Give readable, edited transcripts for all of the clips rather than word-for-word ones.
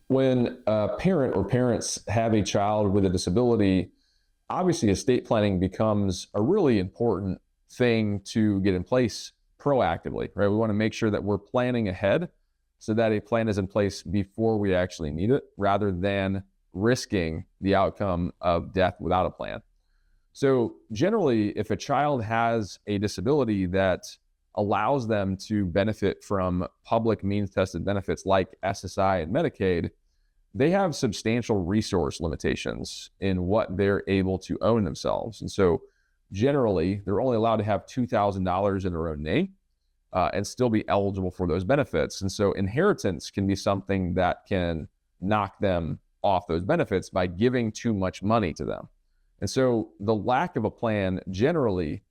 When a parent or parents have a child with a disability, obviously estate planning becomes a really important thing to get in place proactively, right? We want to make sure that we're planning ahead so that a plan is in place before we actually need it, rather than risking the outcome of death without a plan. So generally, if a child has a disability that allows them to benefit from public means tested benefits like SSI and Medicaid, they have substantial resource limitations in what they're able to own themselves. And so generally, they're only allowed to have $2,000 in their own name and still be eligible for those benefits. And so inheritance can be something that can knock them off those benefits by giving too much money to them. And so the lack of a plan generally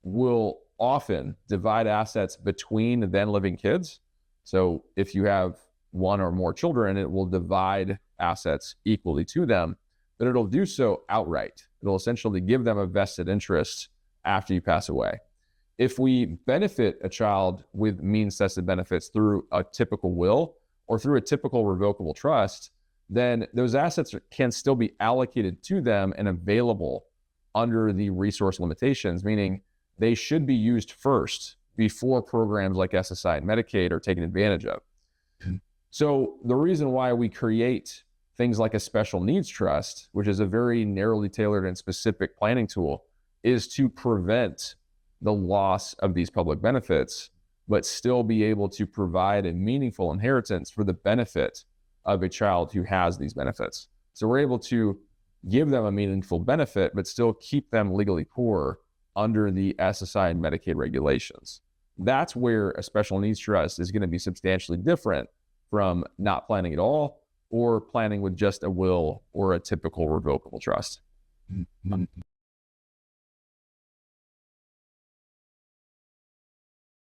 will often divide assets between the then living kids. So if you have one or more children, it will divide assets equally to them, but it'll do so outright. It'll essentially give them a vested interest after you pass away. If we benefit a child with means tested benefits through a typical will or through a typical revocable trust, then those assets can still be allocated to them and available under the resource limitations, meaning they should be used first before programs like SSI and Medicaid are taken advantage of. So the reason why we create things like a special needs trust, which is a very narrowly tailored and specific planning tool, is to prevent the loss of these public benefits, but still be able to provide a meaningful inheritance for the benefit of a child who has these benefits. So we're able to give them a meaningful benefit, but still keep them legally poor under the SSI and Medicaid regulations. That's where a special needs trust is going to be substantially different from not planning at all or planning with just a will or a typical revocable trust.